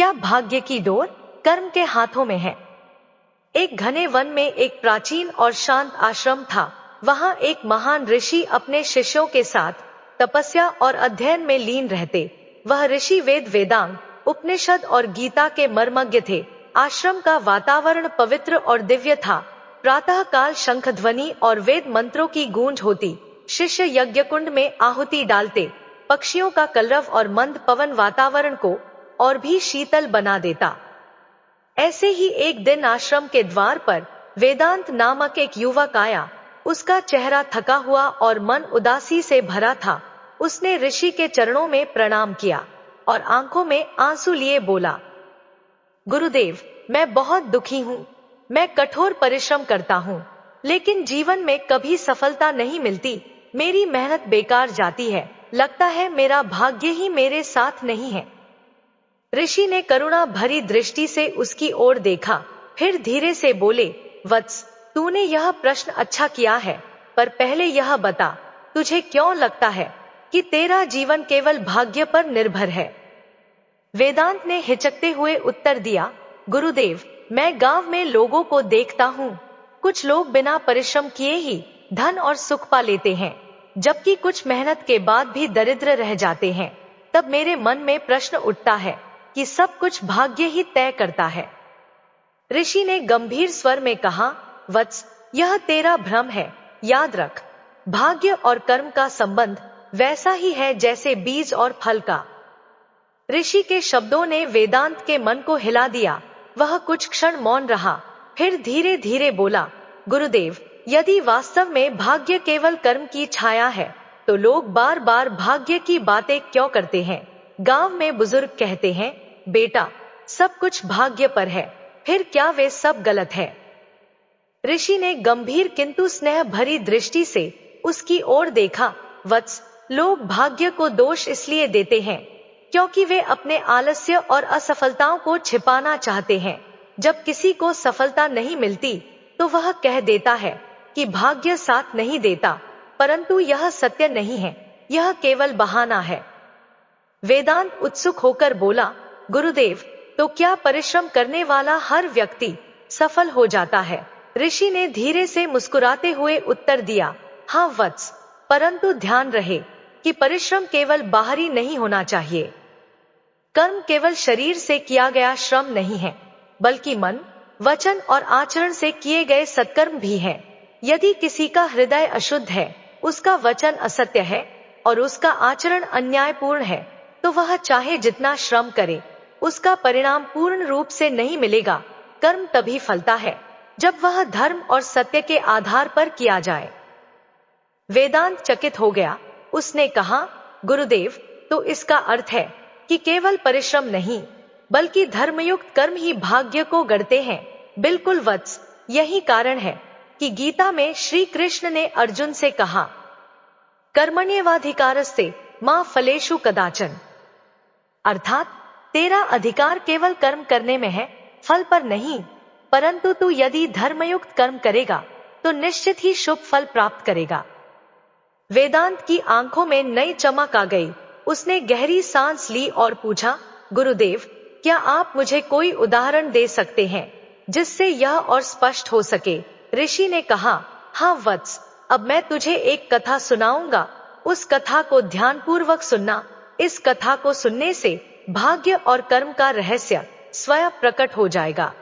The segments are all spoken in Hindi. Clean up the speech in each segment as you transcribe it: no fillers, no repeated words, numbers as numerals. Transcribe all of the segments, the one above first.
क्या भाग्य की डोर कर्म के हाथों में है? एक घने वन में एक प्राचीन और शांत आश्रम था। वहां एक महान ऋषि अपने शिष्यों के साथ तपस्या और अध्ययन में लीन रहते। वह ऋषि वेदांग, उपनिषद और गीता के मर्मज्ञ थे। आश्रम का वातावरण पवित्र और दिव्य था। प्रातः काल शंख ध्वनि और वेद मंत्रों की गूंज होती। शिष्य यज्ञ कुंड में आहुति डालते। पक्षियों का कलरव और मंद पवन वातावरण को और भी शीतल बना देता। ऐसे ही एक दिन आश्रम के द्वार पर वेदांत नामक एक युवक आया। उसका चेहरा थका हुआ और मन उदासी से भरा था। उसने ऋषि के चरणों में प्रणाम किया और आंखों में आंसू लिए बोला, गुरुदेव, मैं बहुत दुखी हूँ। मैं कठोर परिश्रम करता हूँ, लेकिन जीवन में कभी सफलता नहीं मिलती। मेरी मेहनत बेकार जाती है। लगता है मेरा भाग्य ही मेरे साथ नहीं है। ऋषि ने करुणा भरी दृष्टि से उसकी ओर देखा, फिर धीरे से बोले, वत्स, तूने यह प्रश्न अच्छा किया है, पर पहले यह बता, तुझे क्यों लगता है कि तेरा जीवन केवल भाग्य पर निर्भर है? वेदांत ने हिचकते हुए उत्तर दिया, गुरुदेव, मैं गांव में लोगों को देखता हूँ। कुछ लोग बिना परिश्रम किए ही धन और सुख पा लेते हैं, जबकि कुछ मेहनत के बाद भी दरिद्र रह जाते हैं। तब मेरे मन में प्रश्न उठता है कि सब कुछ भाग्य ही तय करता है। ऋषि ने गंभीर स्वर में कहा, वत्स, यह तेरा भ्रम है। याद रख, भाग्य और कर्म का संबंध वैसा ही है जैसे बीज और फल का। ऋषि के शब्दों ने वेदांत के मन को हिला दिया। वह कुछ क्षण मौन रहा, फिर धीरे धीरे बोला, गुरुदेव, यदि वास्तव में भाग्य केवल कर्म की छाया है, तो लोग बार बार भाग्य की बातें क्यों करते हैं? गांव में बुजुर्ग कहते हैं, बेटा, सब कुछ भाग्य पर है। फिर क्या वे सब गलत है? ऋषि ने गंभीर किंतु स्नेह भरी दृष्टि से उसकी ओर देखा। वत्स, लोग भाग्य को दोष इसलिए देते हैं क्योंकि वे अपने आलस्य और असफलताओं को छिपाना चाहते हैं। जब किसी को सफलता नहीं मिलती, तो वह कह देता है कि भाग्य साथ नहीं देता, परंतु यह सत्य नहीं है, यह केवल बहाना है। वेदांत उत्सुक होकर बोला, गुरुदेव, तो क्या परिश्रम करने वाला हर व्यक्ति सफल हो जाता है? ऋषि ने धीरे से मुस्कुराते हुए उत्तर दिया, हाँ वत्स, परंतु ध्यान रहे कि परिश्रम केवल बाहरी नहीं होना चाहिए। कर्म केवल शरीर से किया गया श्रम नहीं है, बल्कि मन, वचन और आचरण से किए गए सत्कर्म भी हैं। यदि किसी का हृदय अशुद्ध है, उसका वचन असत्य है और उसका आचरण अन्यायपूर्ण है, तो वह चाहे जितना श्रम करे, उसका परिणाम पूर्ण रूप से नहीं मिलेगा। कर्म तभी फलता है जब वह धर्म और सत्य के आधार पर किया जाए। वेदांत चकित हो गया। उसने कहा, गुरुदेव, तो इसका अर्थ है कि केवल परिश्रम नहीं, बल्कि धर्मयुक्त कर्म ही भाग्य को गढ़ते हैं। बिल्कुल वत्स, यही कारण है कि गीता में श्री कृष्ण ने अर्जुन से कहा, कर्मण्येवाधिकारस्ते मा फलेषु कदाचन। अर्थात तेरा अधिकार केवल कर्म करने में है, फल पर नहीं। परंतु तू यदि धर्मयुक्त कर्म करेगा, तो निश्चित ही शुभ फल प्राप्त करेगा। वेदांत की आंखों में नई चमक आ गई। उसने गहरी सांस ली और पूछा, गुरुदेव, क्या आप मुझे कोई उदाहरण दे सकते हैं जिससे यह और स्पष्ट हो सके? ऋषि ने कहा, हाँ वत्स, अब मैं तुझे एक कथा सुनाऊंगा। उस कथा को ध्यानपूर्वक सुनना। इस कथा को सुनने से भाग्य और कर्म का रहस्य स्वयं प्रकट हो जाएगा।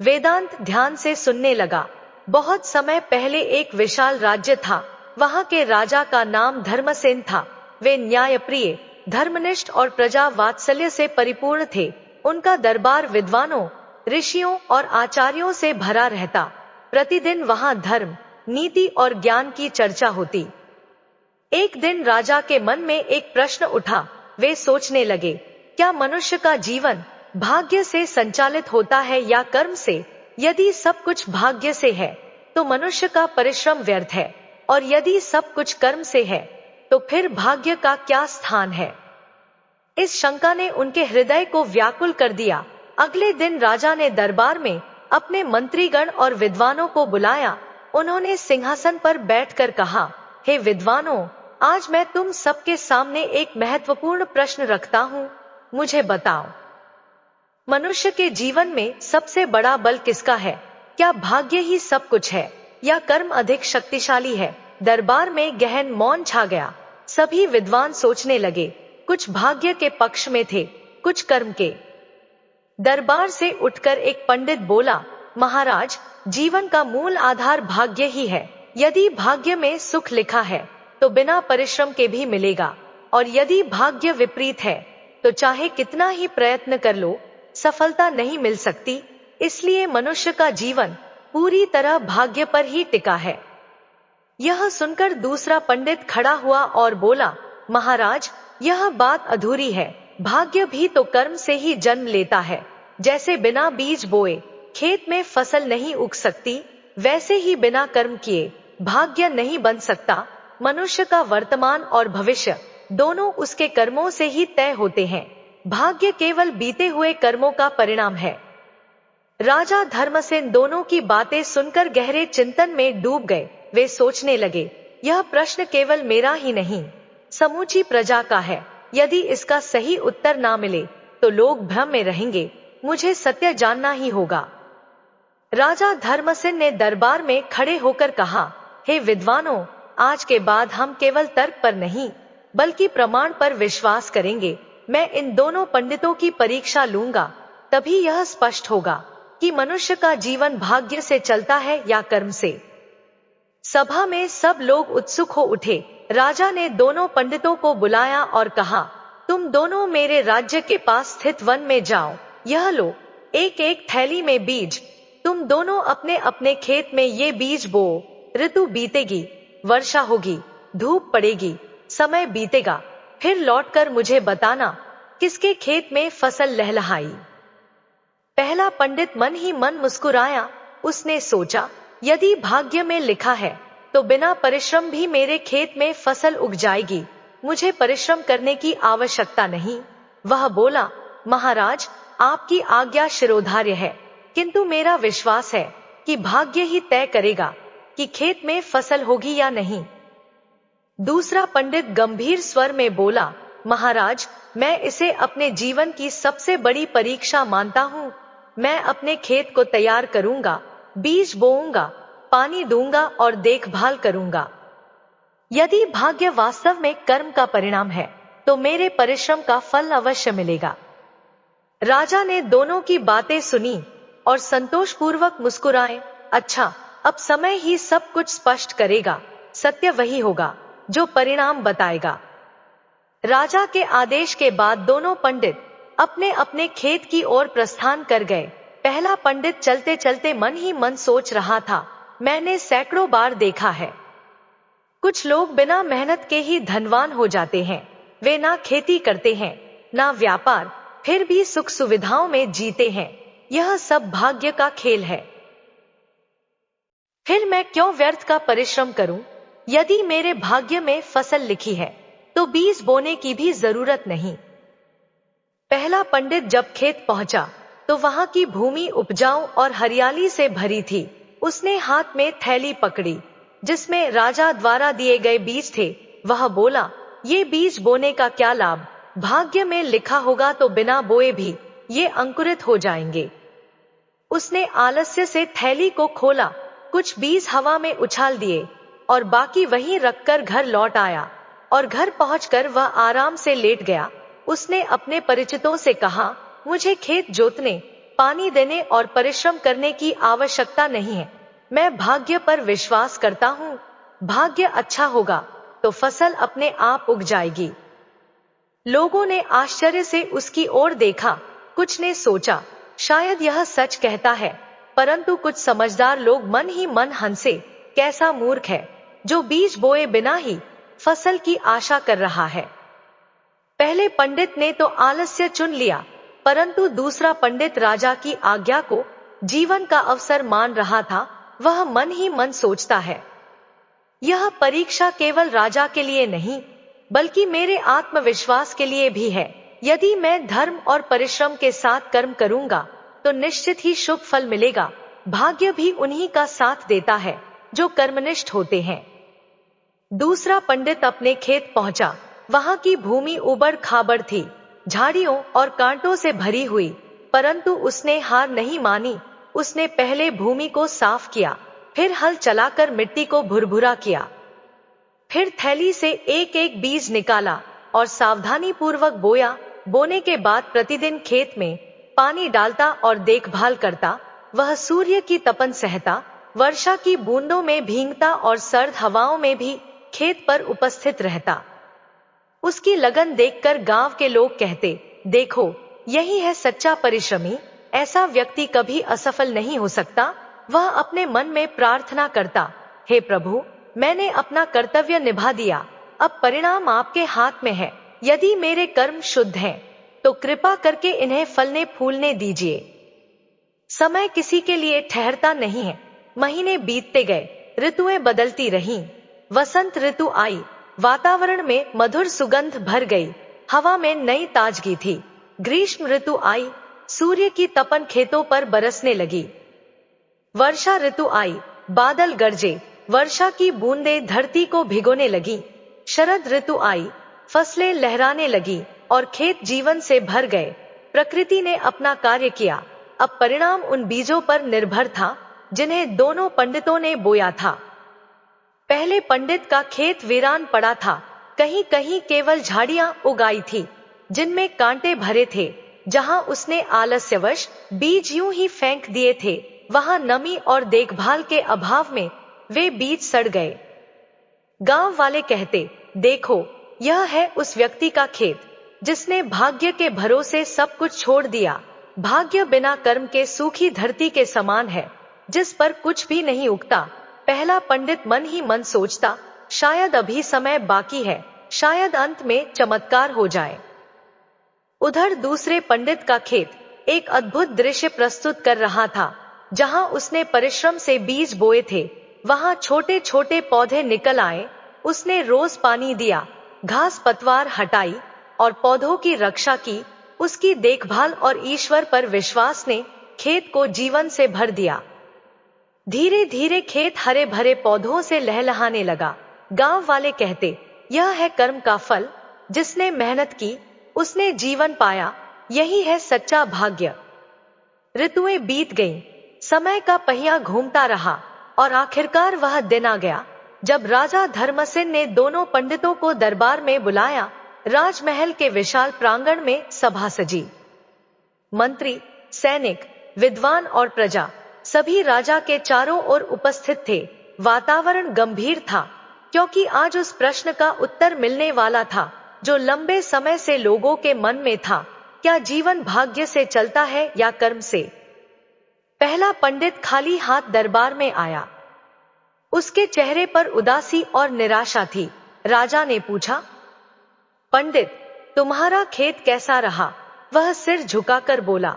वेदांत ध्यान से सुनने लगा। बहुत समय पहले एक विशाल राज्य था। वहां के राजा का नाम धर्मसेन था। वे न्यायप्रिय, धर्मनिष्ठ और प्रजा वात्सल्य से परिपूर्ण थे। उनका दरबार विद्वानों, ऋषियों और आचार्यों से भरा रहता। प्रतिदिन वहां धर्म, नीति और ज्ञान की चर्चा होती। एक दिन राजा के मन में एक प्रश्न उठा। वे सोचने लगे, क्या मनुष्य का जीवन भाग्य से संचालित होता है या कर्म से? यदि सब कुछ भाग्य से है, तो मनुष्य का परिश्रम व्यर्थ है, और यदि सब कुछ कर्म से है, तो फिर भाग्य का क्या स्थान है? इस शंका ने उनके हृदय को व्याकुल कर दिया। अगले दिन राजा ने दरबार में अपने मंत्रीगण और विद्वानों को बुलाया। उन्होंने सिंहासन पर बैठकर कहा, हे विद्वानों, आज मैं तुम सबके सामने एक महत्वपूर्ण प्रश्न रखता हूँ। मुझे बताओ, मनुष्य के जीवन में सबसे बड़ा बल किसका है? क्या भाग्य ही सब कुछ है या कर्म अधिक शक्तिशाली है? दरबार में गहन मौन छा गया। सभी विद्वान सोचने लगे। कुछ भाग्य के पक्ष में थे, कुछ कर्म के। दरबार से उठकर एक पंडित बोला, महाराज, जीवन का मूल आधार भाग्य ही है। यदि भाग्य में सुख लिखा है तो बिना परिश्रम के भी मिलेगा, और यदि भाग्य विपरीत है तो चाहे कितना ही प्रयत्न कर लो, सफलता नहीं मिल सकती। इसलिए मनुष्य का जीवन पूरी तरह भाग्य पर ही टिका है। यह सुनकर दूसरा पंडित खड़ा हुआ और बोला, महाराज, यह बात अधूरी है। भाग्य भी तो कर्म से ही जन्म लेता है। जैसे बिना बीज बोए खेत में फसल नहीं उग सकती, वैसे ही बिना कर्म किए भाग्य नहीं बन सकता। मनुष्य का वर्तमान और भविष्य दोनों उसके कर्मों से ही तय होते हैं। भाग्य केवल बीते हुए कर्मों का परिणाम है। राजा धर्मसेन दोनों की बातें सुनकर गहरे चिंतन में डूब गए। वे सोचने लगे, यह प्रश्न केवल मेरा ही नहीं, समूची प्रजा का है। यदि इसका सही उत्तर ना मिले तो लोग भ्रम में रहेंगे। मुझे सत्य जानना ही होगा। राजा धर्मसेन ने दरबार में खड़े होकर कहा, हे विद्वानों, आज के बाद हम केवल तर्क पर नहीं बल्कि प्रमाण पर विश्वास करेंगे। मैं इन दोनों पंडितों की परीक्षा लूंगा, तभी यह स्पष्ट होगा कि मनुष्य का जीवन भाग्य से चलता है या कर्म से। सभा में सब लोग उत्सुक हो उठे। राजा ने दोनों पंडितों को बुलाया और कहा, तुम दोनों मेरे राज्य के पास स्थित वन में जाओ। यह लो एक एक थैली में बीज। तुम दोनों अपने अपने खेत में ये बीज बो। ऋतु बीतेगी, वर्षा होगी, धूप पड़ेगी, समय बीतेगा, फिर लौटकर मुझे बताना किसके खेत में फसल लहलहाई। पहला पंडित मन ही मन मुस्कुराया। उसने सोचा, यदि भाग्य में लिखा है तो बिना परिश्रम भी मेरे खेत में फसल उग जाएगी। मुझे परिश्रम करने की आवश्यकता नहीं। वह बोला, महाराज, आपकी आज्ञा शिरोधार्य है, किंतु मेरा विश्वास है कि भाग्य ही तय करेगा कि खेत में फसल होगी या नहीं। दूसरा पंडित गंभीर स्वर में बोला, महाराज, मैं इसे अपने जीवन की सबसे बड़ी परीक्षा मानता हूँ। मैं अपने खेत को तैयार करूंगा, बीज बोऊंगा, पानी दूंगा और देखभाल करूंगा। यदि भाग्य वास्तव में कर्म का परिणाम है तो मेरे परिश्रम का फल अवश्य मिलेगा। राजा ने दोनों की बातें सुनी और संतोषपूर्वक मुस्कुराए। अच्छा, अब समय ही सब कुछ स्पष्ट करेगा। सत्य वही होगा जो परिणाम बताएगा। राजा के आदेश के बाद दोनों पंडित अपने अपने खेत की ओर प्रस्थान कर गए। पहला पंडित चलते चलते मन ही मन सोच रहा था, मैंने सैकड़ों बार देखा है, कुछ लोग बिना मेहनत के ही धनवान हो जाते हैं। वे ना खेती करते हैं, ना व्यापार, फिर भी सुख सुविधाओं में जीते हैं। यह सब भाग्य का खेल है। फिर मैं क्यों व्यर्थ का परिश्रम करूं? यदि मेरे भाग्य में फसल लिखी है तो बीज बोने की भी जरूरत नहीं। पहला पंडित जब खेत पहुंचा तो वहां की भूमि उपजाऊ और हरियाली से भरी थी। उसने हाथ में थैली पकड़ी जिसमें राजा द्वारा दिए गए बीज थे। वह बोला, ये बीज बोने का क्या लाभ? भाग्य में लिखा होगा तो बिना बोए भी ये अंकुरित हो जाएंगे। उसने आलस्य से थैली को खोला, कुछ बीज हवा में उछाल दिए और बाकी वहीं रखकर घर लौट आया। और घर पहुंचकर वह आराम से लेट गया। उसने अपने परिचितों से कहा, मुझे खेत जोतने, पानी देने और परिश्रम करने की आवश्यकता नहीं है। मैं भाग्य पर विश्वास करता हूँ। भाग्य अच्छा होगा तो फसल अपने आप उग जाएगी। लोगों ने आश्चर्य से उसकी ओर देखा। कुछ ने सोचा, शायद यह सच कहता है, परंतु कुछ समझदार लोग मन ही मन हंसे। कैसा मूर्ख है जो बीज बोए बिना ही फसल की आशा कर रहा है। पहले पंडित ने तो आलस्य चुन लिया, परंतु दूसरा पंडित राजा की आज्ञा को जीवन का अवसर मान रहा था। वह मन ही मन सोचता है, यह परीक्षा केवल राजा के लिए नहीं बल्कि मेरे आत्मविश्वास के लिए भी है। यदि मैं धर्म और परिश्रम के साथ कर्म करूंगा तो निश्चित ही शुभ फल मिलेगा। भाग्य भी उन्हीं का साथ देता है जो कर्मनिष्ठ होते हैं। दूसरा पंडित अपने खेत पहुंचा। वहां की भूमि उबड़ खाबड़ थी, झाड़ियों और कांटों से भरी हुई। परंतु उसने हार नहीं मानी। उसने पहले भूमि को साफ किया, फिर हल चलाकर मिट्टी को भुरभुरा किया, फिर थैली से एक एक बीज निकाला और सावधानी पूर्वक बोया। बोने के बाद प्रतिदिन खेत में पानी डालता और देखभाल करता। वह सूर्य की तपन सहता, वर्षा की बूंदों में भींगता और सर्द हवाओं में भी खेत पर उपस्थित रहता। उसकी लगन देखकर गांव के लोग कहते, देखो, यही है सच्चा परिश्रमी। ऐसा व्यक्ति कभी असफल नहीं हो सकता। वह अपने मन में प्रार्थना करता, हे प्रभु, मैंने अपना कर्तव्य निभा दिया, अब परिणाम आपके हाथ में है। यदि मेरे कर्म शुद्ध हैं, तो कृपा करके इन्हें फलने फूलने दीजिए। समय किसी के लिए ठहरता नहीं है। महीने बीतते गए, ऋतुएं बदलती रहीं। वसंत ऋतु आई, वातावरण में मधुर सुगंध भर गई, हवा में नई ताजगी थी। ग्रीष्म ऋतु आई, सूर्य की तपन खेतों पर बरसने लगी। वर्षा ऋतु आई, बादल गरजे, वर्षा की बूंदें धरती को भिगोने लगी। शरद ऋतु आई, फसलें लहराने लगी और खेत जीवन से भर गए। प्रकृति ने अपना कार्य किया। अब परिणाम उन बीजों पर निर्भर था जिन्हें दोनों पंडितों ने बोया था। पहले पंडित का खेत वीरान पड़ा था। कहीं कहीं केवल झाड़ियां उगाई थी जिनमें कांटे भरे थे। जहां उसने आलस्यवश बीज यूं ही फेंक दिए थे, वहां नमी और देखभाल के अभाव में वे बीज सड़ गए। गांव वाले कहते, देखो, यह है उस व्यक्ति का खेत जिसने भाग्य के भरोसे सब कुछ छोड़ दिया। भाग्य बिना कर्म के सूखी धरती के समान है, जिस पर कुछ भी नहीं उगता। पहला पंडित मन ही मन सोचता, शायद अभी समय बाकी है, शायद अंत में चमत्कार हो जाए। उधर दूसरे पंडित का खेत एक अद्भुत दृश्य प्रस्तुत कर रहा था। जहां उसने परिश्रम से बीज बोए थे, वहां छोटे छोटे पौधे निकल आए। उसने रोज पानी दिया, घास पतवार हटाई और पौधों की रक्षा की। उसकी देखभाल और ईश्वर पर विश्वास ने खेत को जीवन से भर दिया। धीरे धीरे खेत हरे भरे पौधों से लहलहाने लगा। गांव वाले कहते, यह है कर्म का फल। जिसने मेहनत की, उसने जीवन पाया। यही है सच्चा भाग्य। ऋतुएं बीत गईं, समय का पहिया घूमता रहा और आखिरकार वह दिन आ गया जब राजा धर्मसेन ने दोनों पंडितों को दरबार में बुलाया। राजमहल के विशाल प्रांगण में सभा सजी। मंत्री, सैनिक, विद्वान और प्रजा सभी राजा के चारों ओर उपस्थित थे। वातावरण गंभीर था, क्योंकि आज उस प्रश्न का उत्तर मिलने वाला था जो लंबे समय से लोगों के मन में था, क्या जीवन भाग्य से चलता है या कर्म से? पहला पंडित खाली हाथ दरबार में आया। उसके चेहरे पर उदासी और निराशा थी। राजा ने पूछा, पंडित, तुम्हारा खेत कैसा रहा? वह सिर झुकाकर बोला,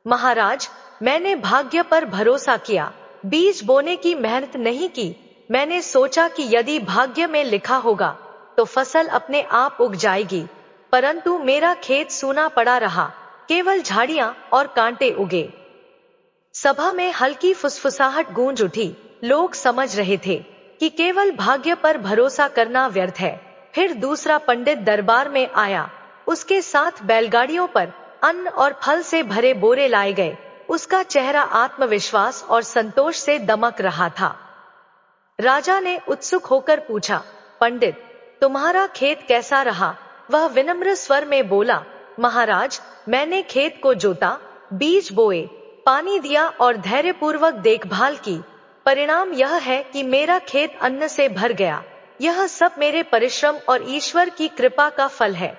महाराज, मैंने भाग्य पर भरोसा किया, बीज बोने की मेहनत नहीं की। मैंने सोचा कि यदि भाग्य में लिखा होगा तो फसल अपने आप उग जाएगी, परंतु मेरा खेत सूना पड़ा रहा, केवल झाड़ियां और कांटे उगे। सभा में हल्की फुसफुसाहट गूंज उठी। लोग समझ रहे थे कि केवल भाग्य पर भरोसा करना व्यर्थ है। फिर दूसरा पंडित दरबार में आया। उसके साथ बैलगाड़ियों पर अन्न और फल से भरे बोरे लाए गए। उसका चेहरा आत्मविश्वास और संतोष से दमक रहा था। राजा ने उत्सुक होकर पूछा, पंडित, तुम्हारा खेत कैसा रहा? वह विनम्र स्वर में बोला, महाराज, मैंने खेत को जोता, बीज बोए, पानी दिया और धैर्यपूर्वक देखभाल की। परिणाम यह है कि मेरा खेत अन्न से भर गया। यह सब मेरे परिश्रम और ईश्वर की कृपा का फल है।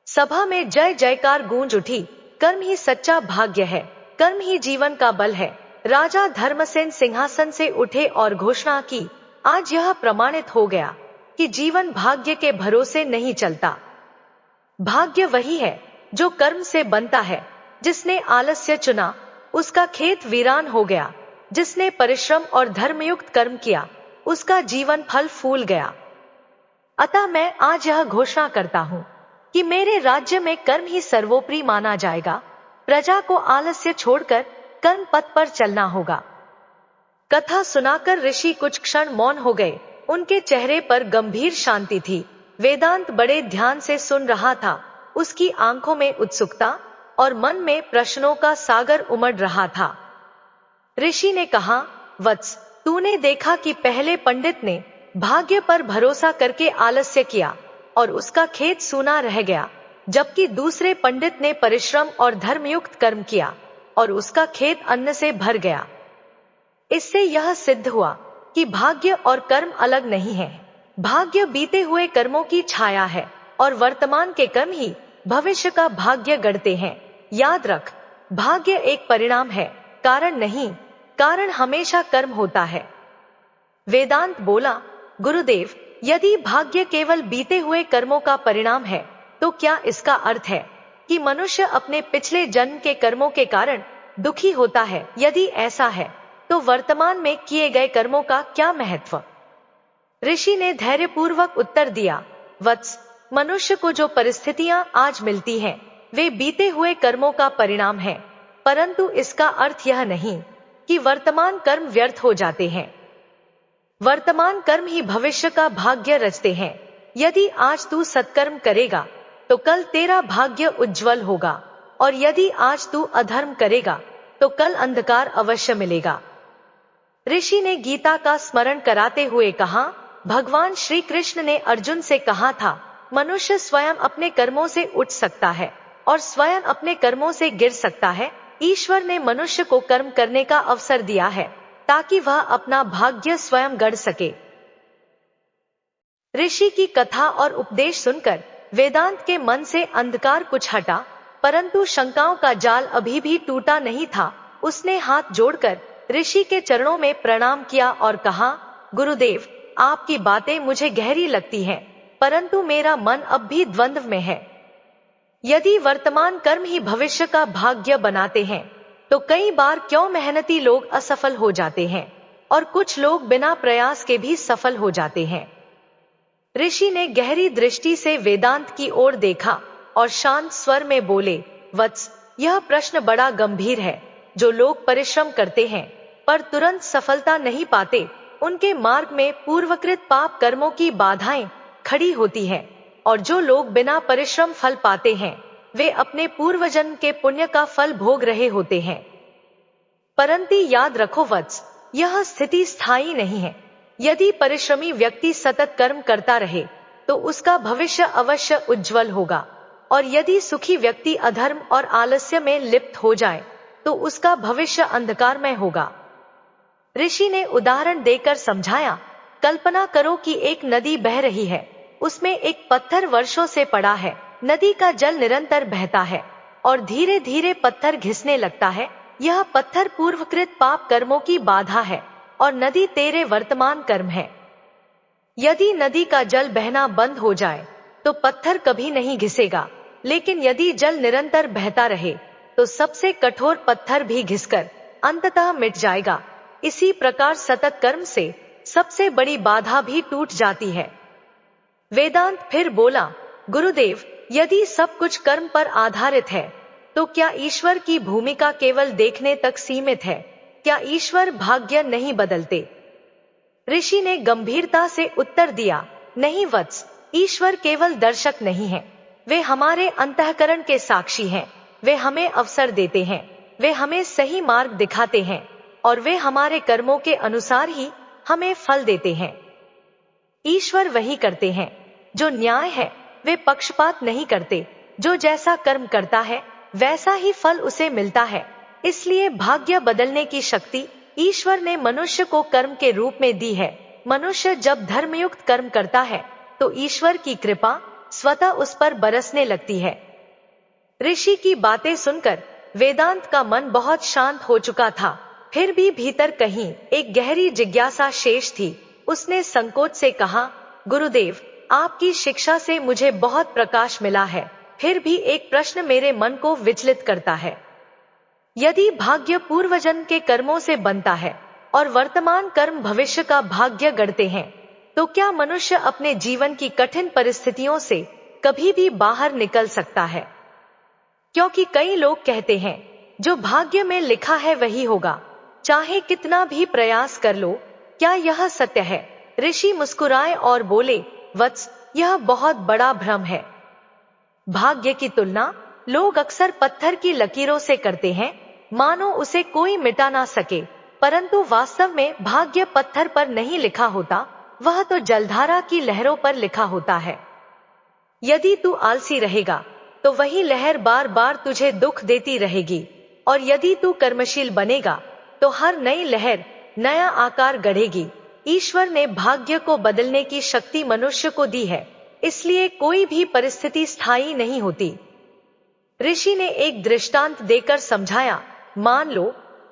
सभा में जय जयकार गूंज उठी। कर्म ही सच्चा भाग्य है, कर्म ही जीवन का बल है। राजा धर्मसेन सिंहासन से उठे और घोषणा की, आज यह प्रमाणित हो गया कि जीवन भाग्य के भरोसे नहीं चलता। भाग्य वही है जो कर्म से बनता है। जिसने आलस्य चुना, उसका खेत वीरान हो गया। जिसने परिश्रम और धर्मयुक्त कर्म किया, उसका जीवन फल फूल गया। अतः मैं आज यह घोषणा करता हूं कि मेरे राज्य में कर्म ही सर्वोपरि माना जाएगा। प्रजा को आलस्य छोड़कर कर्म पथ पर चलना होगा। कथा सुनाकर ऋषि कुछ क्षण मौन हो गए। उनके चेहरे पर गंभीर शांति थी। वेदांत बड़े ध्यान से सुन रहा था। उसकी आंखों में उत्सुकता और मन में प्रश्नों का सागर उमड़ रहा था। ऋषि ने कहा, वत्स, तूने देखा कि पहले पंडित ने भाग्य पर भरोसा करके आलस्य किया और उसका खेत सूना रह गया, जबकि दूसरे पंडित ने परिश्रम और धर्मयुक्त कर्म किया और उसका खेत अन्न से भर गया। इससे यह सिद्ध हुआ कि भाग्य और कर्म अलग नहीं है। भाग्य बीते हुए कर्मों की छाया है और वर्तमान के कर्म ही भविष्य का भाग्य गढ़ते हैं। याद रख, भाग्य एक परिणाम है, कारण नहीं। कारण हमेशा कर्म होता है। वेदांत बोला, गुरुदेव, यदि भाग्य केवल बीते हुए कर्मों का परिणाम है, तो क्या इसका अर्थ है कि मनुष्य अपने पिछले जन्म के कर्मों के कारण दुखी होता है? यदि ऐसा है, तो वर्तमान में किए गए कर्मों का क्या महत्व? ऋषि ने धैर्यपूर्वक उत्तर दिया, वत्स, मनुष्य को जो परिस्थितियां आज मिलती हैं, वे बीते हुए कर्मों का परिणाम है, परंतु इसका अर्थ यह नहीं कि वर्तमान कर्म व्यर्थ हो जाते हैं। वर्तमान कर्म ही भविष्य का भाग्य रचते हैं। यदि आज तू सत्कर्म करेगा, तो कल तेरा भाग्य उज्जवल होगा, और यदि आज तू अधर्म करेगा, तो कल अंधकार अवश्य मिलेगा। ऋषि ने गीता का स्मरण कराते हुए कहा, भगवान श्री कृष्ण ने अर्जुन से कहा था, मनुष्य स्वयं अपने कर्मों से उठ सकता है और स्वयं अपने कर्मों से गिर सकता है। ईश्वर ने मनुष्य को कर्म करने का अवसर दिया है ताकि वह अपना भाग्य स्वयं गढ़ सके। ऋषि की कथा और उपदेश सुनकर वेदांत के मन से अंधकार कुछ हटा, परंतु शंकाओं का जाल अभी भी टूटा नहीं था। उसने हाथ जोड़कर ऋषि के चरणों में प्रणाम किया और कहा, गुरुदेव, आपकी बातें मुझे गहरी लगती हैं, परंतु मेरा मन अब भी द्वंद्व में है। यदि वर्तमान कर्म ही भविष्य का भाग्य बनाते हैं, तो कई बार क्यों मेहनती लोग असफल हो जाते हैं और कुछ लोग बिना प्रयास के भी सफल हो जाते हैं? ऋषि ने गहरी दृष्टि से वेदांत की ओर देखा और शांत स्वर में बोले, वत्स, यह प्रश्न बड़ा गंभीर है। जो लोग परिश्रम करते हैं पर तुरंत सफलता नहीं पाते, उनके मार्ग में पूर्वकृत पाप कर्मों की बाधाएं खड़ी होती हैं, और जो लोग बिना परिश्रम फल पाते हैं, वे अपने पूर्वजन्म के पुण्य का फल भोग रहे होते हैं। परंतु याद रखो वत्स, यह स्थिति स्थायी नहीं है। यदि परिश्रमी व्यक्ति सतत कर्म करता रहे, तो उसका भविष्य अवश्य उज्जवल होगा, और यदि सुखी व्यक्ति अधर्म और आलस्य में लिप्त हो जाए, तो उसका भविष्य अंधकारमय होगा। ऋषि ने उदाहरण देकर समझाया, कल्पना करो कि एक नदी बह रही है। उसमें एक पत्थर वर्षों से पड़ा है। नदी का जल निरंतर बहता है और धीरे धीरे पत्थर घिसने लगता है। यह पत्थर पूर्वकृत पाप कर्मों की बाधा है और नदी तेरे वर्तमान कर्म है। यदि नदी का जल बहना बंद हो जाए, तो पत्थर कभी नहीं घिसेगा, लेकिन यदि जल निरंतर बहता रहे, तो सबसे कठोर पत्थर भी घिसकर अंततः मिट जाएगा। इसी प्रकार सतत कर्म से सबसे बड़ी बाधा भी टूट जाती है। वेदांत फिर बोला, गुरुदेव, यदि सब कुछ कर्म पर आधारित है, तो क्या ईश्वर की भूमिका केवल देखने तक सीमित है? क्या ईश्वर भाग्य नहीं बदलते? ऋषि ने गंभीरता से उत्तर दिया, नहीं वत्स, ईश्वर केवल दर्शक नहीं है। वे हमारे अंतःकरण के साक्षी हैं। वे हमें अवसर देते हैं, वे हमें सही मार्ग दिखाते हैं, और वे हमारे कर्मों के अनुसार ही हमें फल देते हैं। ईश्वर वही करते हैं जो न्याय है। वे पक्षपात नहीं करते। जो जैसा कर्म करता है, वैसा ही फल उसे मिलता है। इसलिए भाग्य बदलने की शक्ति ईश्वर ने मनुष्य को कर्म के रूप में दी है। मनुष्य जब धर्मयुक्त कर्म करता है, तो ईश्वर की कृपा स्वतः उस पर बरसने लगती है। ऋषि की बातें सुनकर वेदांत का मन बहुत शांत हो चुका था, फिर भी भीतर कहीं एक गहरी जिज्ञासा शेष थी। उसने संकोच से कहा, गुरुदेव, आपकी शिक्षा से मुझे बहुत प्रकाश मिला है, फिर भी एक प्रश्न मेरे मन को विचलित करता है। यदि भाग्य पूर्वजन्म के कर्मों से बनता है और वर्तमान कर्म भविष्य का भाग्य गढ़ते हैं, तो क्या मनुष्य अपने जीवन की कठिन परिस्थितियों से कभी भी बाहर निकल सकता है? क्योंकि कई लोग कहते हैं, जो भाग्य में लिखा है वही होगा, चाहे कितना भी प्रयास कर लो। क्या यह सत्य है? ऋषि मुस्कुराए और बोले, वत्स, यह बहुत बड़ा भ्रम है। भाग्य की तुलना लोग अक्सर पत्थर की लकीरों से करते हैं, मानो उसे कोई मिटा ना सके, परंतु वास्तव में भाग्य पत्थर पर नहीं लिखा होता, वह तो जलधारा की लहरों पर लिखा होता है। यदि तू आलसी रहेगा तो वही लहर बार बार तुझे दुख देती रहेगी, और यदि तू कर्मशील बनेगा तो हर नई लहर नया आकार गढ़ेगी। ईश्वर ने भाग्य को बदलने की शक्ति मनुष्य को दी है, इसलिए कोई भी परिस्थिति स्थायी नहीं होती। ऋषि ने एक दृष्टांत देकर समझाया, मान लो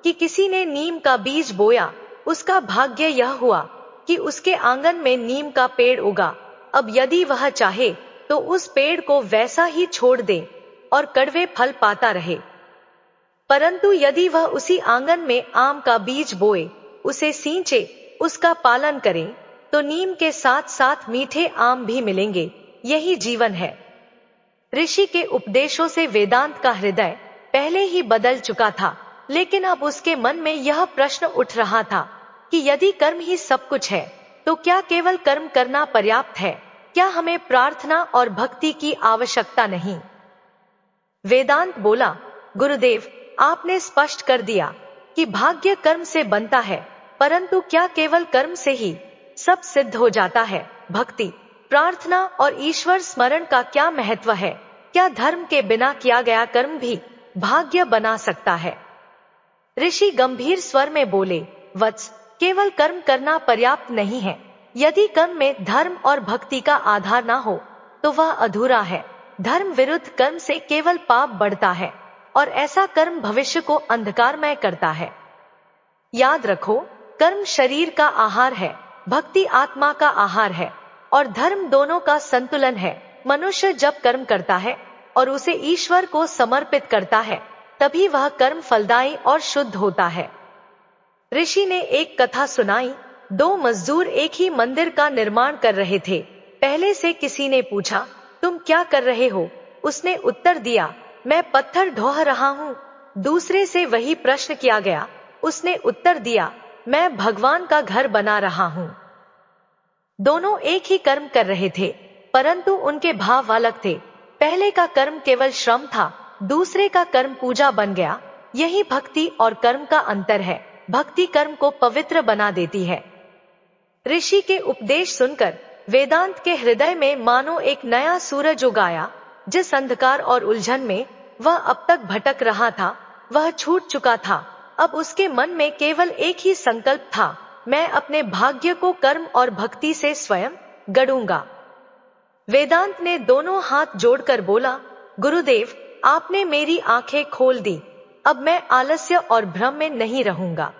कि किसी ने नीम का बीज बोया, उसका भाग्य यह हुआ कि उसके आंगन में नीम का पेड़ उगा। अब यदि वह चाहे तो उस पेड़ को वैसा ही छोड़ दे और कड़वे फल पाता रहे, परंतु यदि वह उसी आंगन में आम का बीज बोए, उसे सींचे, उसका पालन करे, तो नीम के साथ साथ मीठे आम भी मिलेंगे। यही जीवन है। ऋषि के उपदेशों से वेदांत का हृदय पहले ही बदल चुका था, लेकिन अब उसके मन में यह प्रश्न उठ रहा था कि यदि कर्म ही सब कुछ है तो क्या केवल कर्म करना पर्याप्त है? क्या हमें प्रार्थना और भक्ति की आवश्यकता नहीं? वेदांत बोला, गुरुदेव, आपने स्पष्ट कर दिया कि भाग्य कर्म से बनता है, परंतु क्या केवल कर्म से ही सब सिद्ध हो जाता है? भक्ति, प्रार्थना और ईश्वर स्मरण का क्या महत्व है? क्या धर्म के बिना किया गया कर्म भी भाग्य बना सकता है? ऋषि गंभीर स्वर में बोले, वत्स, केवल कर्म करना पर्याप्त नहीं है। यदि कर्म में धर्म और भक्ति का आधार ना हो तो वह अधूरा है। धर्म विरुद्ध कर्म से केवल पाप बढ़ता है, और ऐसा कर्म भविष्य को अंधकारमय करता है। याद रखो, कर्म शरीर का आहार है, भक्ति आत्मा का आहार है, और धर्म दोनों का संतुलन है। मनुष्य जब कर्म करता है और उसे ईश्वर को समर्पित करता है, तभी वह कर्म फलदायी और शुद्ध होता है। ऋषि ने एक कथा सुनाई। दो मजदूर एक ही मंदिर का निर्माण कर रहे थे। पहले से किसी ने पूछा, तुम क्या कर रहे हो? उसने उत्तर दिया, मैं पत्थर ढोह रहा हूँ। दूसरे से वही प्रश्न किया गया। उसने उत्तर दिया, मैं भगवान का घर बना रहा हूँ। दोनों एक ही कर्म कर रहे थे, परंतु उनके भाव अलग थे। पहले का कर्म केवल श्रम था, दूसरे का कर्म पूजा बन गया। यही भक्ति और कर्म का अंतर है। भक्ति कर्म को पवित्र बना देती है। ऋषि के उपदेश सुनकर वेदांत के हृदय में मानो एक नया सूरज उगाया। जिस अंधकार और उलझन में वह अब तक भटक रहा था, वह छूट चुका था। अब उसके मन में केवल एक ही संकल्प था, मैं अपने भाग्य को कर्म और भक्ति से स्वयं गढ़ूंगा। वेदांत ने दोनों हाथ जोड़कर बोला, गुरुदेव, आपने मेरी आंखें खोल दी। अब मैं आलस्य और भ्रम में नहीं रहूंगा।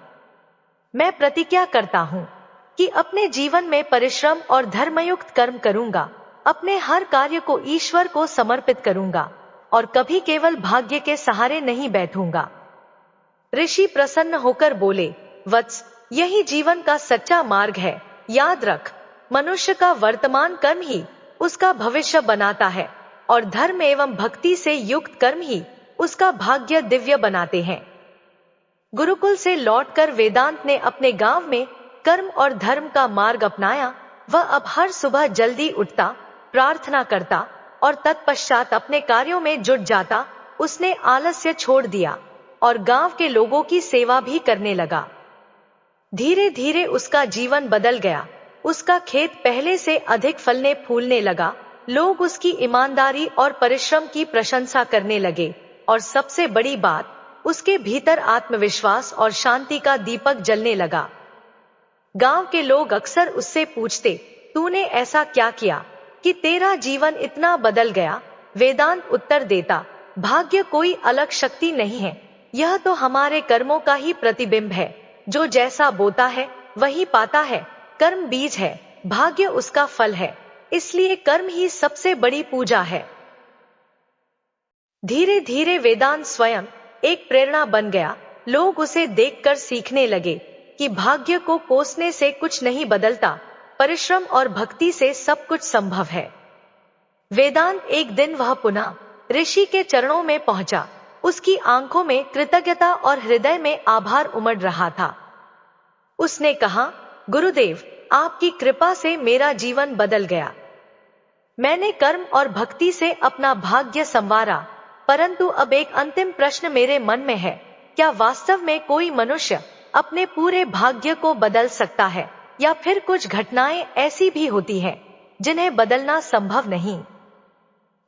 मैं प्रतिज्ञा करता हूँ कि अपने जीवन में परिश्रम और धर्मयुक्त कर्म करूंगा, अपने हर कार्य को ईश्वर को समर्पित करूंगा, और कभी केवल भाग्य के सहारे नहीं बैठूंगा। ऋषि प्रसन्न होकर बोले, वत्स, यही जीवन का सच्चा मार्ग है। याद रख, मनुष्य का वर्तमान कर्म ही उसका भविष्य बनाता है, और धर्म एवं भक्ति से युक्त कर्म ही उसका भाग्य दिव्य बनाते हैं। गुरुकुल से लौटकर वेदांत ने अपने गांव में कर्म और धर्म का मार्ग अपनाया। वह अब हर सुबह जल्दी उठता, प्रार्थना करता और तत्पश्चात अपने कार्यों में जुट जाता। उसने आलस्य छोड़ दिया और गांव के लोगों की सेवा भी करने लगा। धीरे धीरे उसका जीवन बदल गया। उसका खेत पहले से अधिक फलने फूलने लगा। लोग उसकी ईमानदारी और परिश्रम की प्रशंसा करने लगे, और सबसे बड़ी बात, उसके भीतर आत्मविश्वास और शांति का दीपक जलने लगा। गांव के लोग अक्सर उससे पूछते, तूने ऐसा क्या किया कि तेरा जीवन इतना बदल गया? वेदांत उत्तर देता, भाग्य कोई अलग शक्ति नहीं है, यह तो हमारे कर्मों का ही प्रतिबिंब है। जो जैसा बोता है वही पाता है। कर्म बीज है, भाग्य उसका फल है, इसलिए कर्म ही सबसे बड़ी पूजा है। धीरे धीरे वेदांत स्वयं एक प्रेरणा बन गया। लोग उसे देखकर सीखने लगे कि भाग्य को कोसने से कुछ नहीं बदलता, परिश्रम और भक्ति से सब कुछ संभव है। वेदांत एक दिन वह पुनः ऋषि के चरणों में पहुंचा। उसकी आंखों में कृतज्ञता और हृदय में आभार उमड़ रहा था। उसने कहा, गुरुदेव, आपकी कृपा से मेरा जीवन बदल गया। मैंने कर्म और भक्ति से अपना भाग्य संवारा। परंतु अब एक अंतिम प्रश्न मेरे मन में है, क्या वास्तव में कोई मनुष्य अपने पूरे भाग्य को बदल सकता है, या फिर कुछ घटनाएं ऐसी भी होती हैं जिन्हें बदलना संभव नहीं?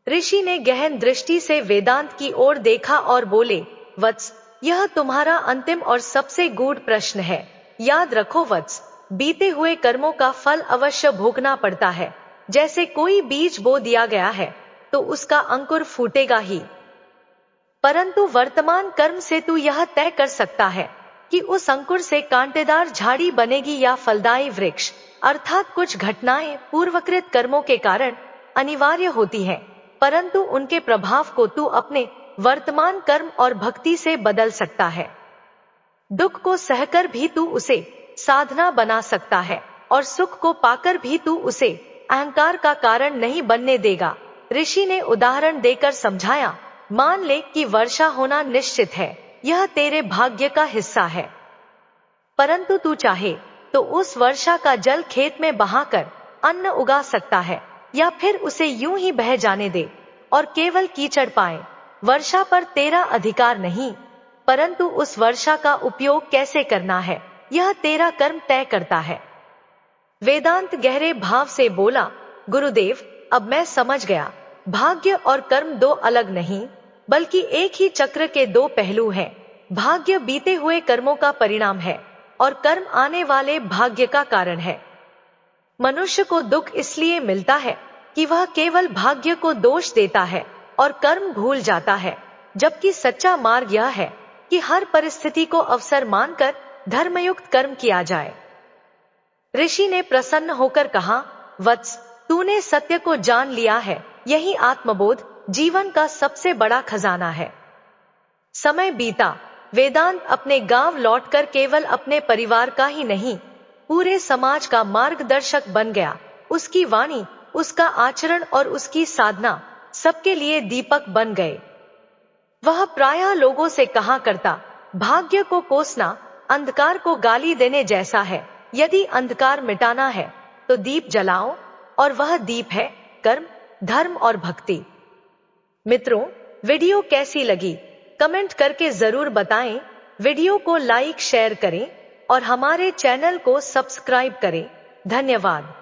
ऋषि ने गहन दृष्टि से वेदांत की ओर देखा और बोले, वत्स, यह तुम्हारा अंतिम और सबसे गूढ़ प्रश्न है। याद रखो वत्स, बीते हुए कर्मों का फल अवश्य भोगना पड़ता है। जैसे कोई बीज बो दिया गया है तो उसका अंकुर फूटेगा ही, परंतु वर्तमान कर्म से तू यह तय कर सकता है कि उस अंकुर से कांटेदार झाड़ी बनेगी या फलदायी वृक्ष। अर्थात कुछ घटनाएं पूर्वकृत कर्मों के कारण अनिवार्य होती हैं, परंतु उनके प्रभाव को तू अपने वर्तमान कर्म और भक्ति से बदल सकता है। दुख को सहकर भी तू उसे साधना बना सकता है और सुख को पाकर भी तू उसे अहंकार का कारण नहीं बनने देगा। ऋषि ने उदाहरण देकर समझाया, मान ले कि वर्षा होना निश्चित है, यह तेरे भाग्य का हिस्सा है, परंतु तू चाहे तो उस वर्षा का जल खेत में बहाकर अन्न उगा सकता है, या फिर उसे यूं ही बह जाने दे और केवल कीचड़ पाए। वर्षा पर तेरा अधिकार नहीं, परंतु उस वर्षा का उपयोग कैसे करना है यह तेरा कर्म तय करता है। वेदांत गहरे भाव से बोला, गुरुदेव, अब मैं समझ गया, भाग्य और कर्म दो अलग नहीं बल्कि एक ही चक्र के दो पहलू हैं। भाग्य बीते हुए कर्मों का परिणाम है और कर्म आने वाले भाग्य का कारण है। मनुष्य को दुख इसलिए मिलता है कि वह केवल भाग्य को दोष देता है और कर्म भूल जाता है, जबकि सच्चा मार्ग यह है कि हर परिस्थिति को अवसर मानकर धर्मयुक्त कर्म किया जाए। ऋषि ने प्रसन्न होकर कहा, वत्स, तूने सत्य को जान लिया है, यही आत्मबोध जीवन का सबसे बड़ा खजाना है। समय बीता, वेदांत अपने गांव लौटकर केवल अपने परिवार का ही नहीं, पूरे समाज का मार्गदर्शक बन गया। उसकी वाणी, उसका आचरण और उसकी साधना सबके लिए दीपक बन गए। वह प्रायः लोगों से कहा करता, भाग्य को कोसना अंधकार को गाली देने जैसा है। यदि अंधकार मिटाना है तो दीप जलाओ, और वह दीप है कर्म, धर्म और भक्ति। मित्रों, वीडियो कैसी लगी कमेंट करके जरूर बताएं। वीडियो को लाइक शेयर करें और हमारे चैनल को सब्सक्राइब करें। धन्यवाद।